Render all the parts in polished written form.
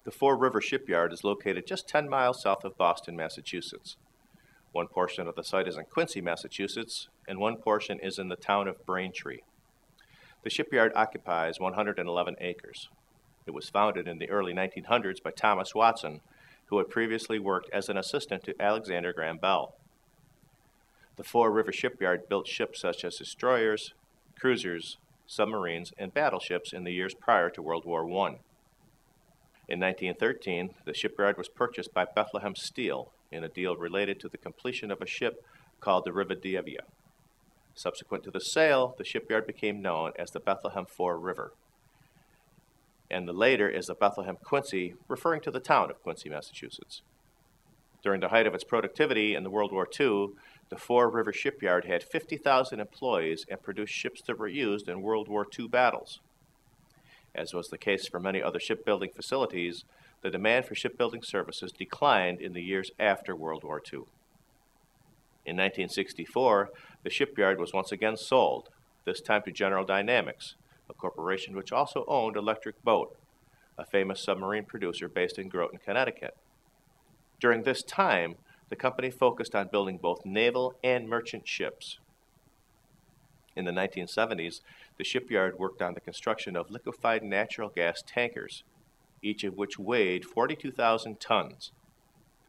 The Fore River Shipyard is located just 10 miles south of Boston, Massachusetts. One portion of the site is in Quincy, Massachusetts, and one portion is in the town of Braintree. The shipyard occupies 111 acres. It was founded in the early 1900s by Thomas Watson, who had previously worked as an assistant to Alexander Graham Bell. The Fore River Shipyard built ships such as destroyers, cruisers, submarines, and battleships in the years prior to World War I. In 1913, the shipyard was purchased by Bethlehem Steel in a deal related to the completion of a ship called the Rivadavia. Subsequent to the sale, the shipyard became known as the Bethlehem Fore River, and later as the Bethlehem Quincy, referring to the town of Quincy, Massachusetts. During the height of its productivity in the World War II, the Fore River Shipyard had 50,000 employees and produced ships that were used in World War II battles. As was the case for many other shipbuilding facilities, the demand for shipbuilding services declined in the years after World War II. In 1964, the shipyard was once again sold, this time to General Dynamics, a corporation which also owned Electric Boat, a famous submarine producer based in Groton, Connecticut. During this time, the company focused on building both naval and merchant ships. In the 1970s, the shipyard worked on the construction of liquefied natural gas tankers, each of which weighed 42,000 tons.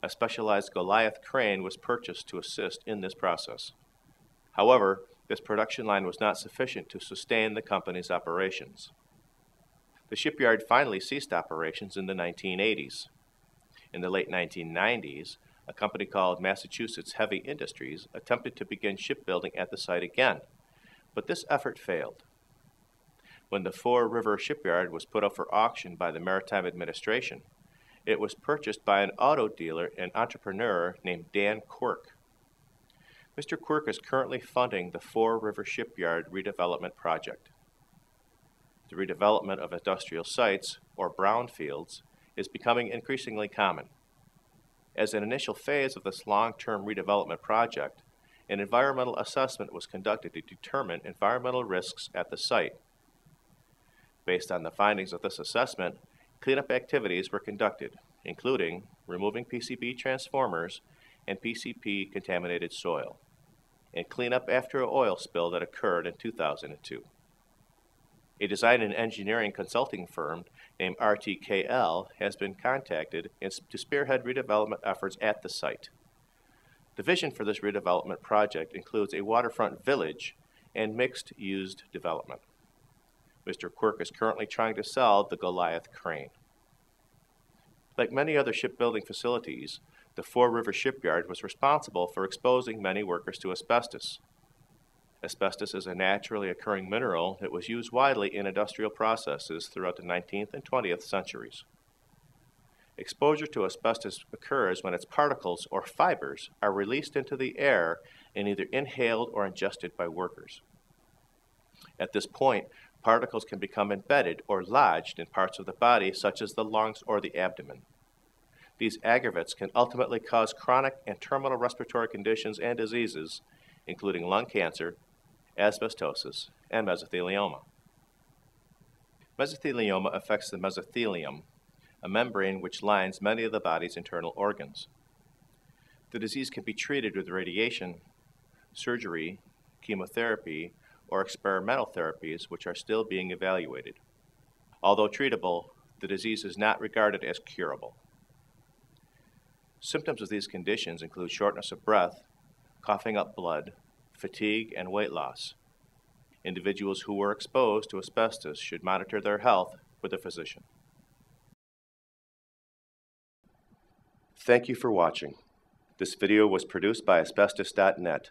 A specialized Goliath crane was purchased to assist in this process. However, this production line was not sufficient to sustain the company's operations. The shipyard finally ceased operations in the 1980s. In the late 1990s, a company called Massachusetts Heavy Industries attempted to begin shipbuilding at the site again, but this effort failed. When the Fore River Shipyard was put up for auction by the Maritime Administration, it was purchased by an auto dealer and entrepreneur named Dan Quirk. Mr. Quirk is currently funding the Fore River Shipyard redevelopment project. The redevelopment of industrial sites, or brownfields, is becoming increasingly common. As an initial phase of this long-term redevelopment project, an environmental assessment was conducted to determine environmental risks at the site. Based on the findings of this assessment, cleanup activities were conducted, including removing PCB transformers and PCP-contaminated soil, and cleanup after an oil spill that occurred in 2002. A design and engineering consulting firm named RTKL has been contacted to spearhead redevelopment efforts at the site. The vision for this redevelopment project includes a waterfront village and mixed-use development. Mr. Quirk is currently trying to sell the Goliath crane. Like many other shipbuilding facilities, the Fore River Shipyard was responsible for exposing many workers to asbestos. Asbestos is a naturally occurring mineral that was used widely in industrial processes throughout the 19th and 20th centuries. Exposure to asbestos occurs when its particles or fibers are released into the air and either inhaled or ingested by workers. At this point, particles can become embedded or lodged in parts of the body such as the lungs or the abdomen. These aggravates can ultimately cause chronic and terminal respiratory conditions and diseases, including lung cancer, asbestosis, and mesothelioma. Mesothelioma affects the mesothelium, a membrane which lines many of the body's internal organs. The disease can be treated with radiation, surgery, chemotherapy, or experimental therapies which are still being evaluated. Although treatable, the disease is not regarded as curable. Symptoms of these conditions include shortness of breath, coughing up blood, fatigue, and weight loss. Individuals who were exposed to asbestos should monitor their health with a physician. Thank you for watching. This video was produced by Asbestos.Net,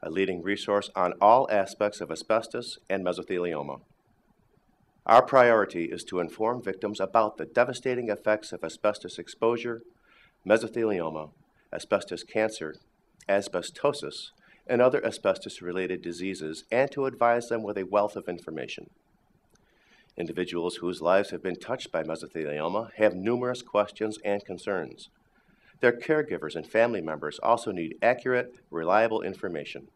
a leading resource on all aspects of asbestos and mesothelioma. Our priority is to inform victims about the devastating effects of asbestos exposure, mesothelioma, asbestos cancer, asbestosis, and other asbestos-related diseases, and to advise them with a wealth of information. Individuals whose lives have been touched by mesothelioma have numerous questions and concerns. Their caregivers and family members also need accurate, reliable information.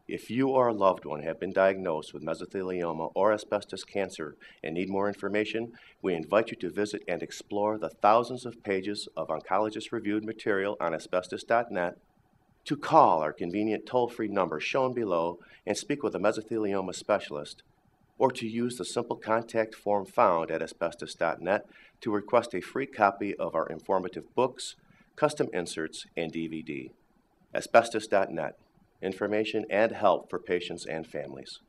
If you or a loved one have been diagnosed with mesothelioma or asbestos cancer and need more information, we invite you to visit and explore the thousands of pages of oncologist-reviewed material on Asbestos.net, to call our convenient toll-free number shown below and speak with a mesothelioma specialist, or to use the simple contact form found at Asbestos.net to request a free copy of our informative books, custom inserts, and DVD. Asbestos.net. Information and help for patients and families.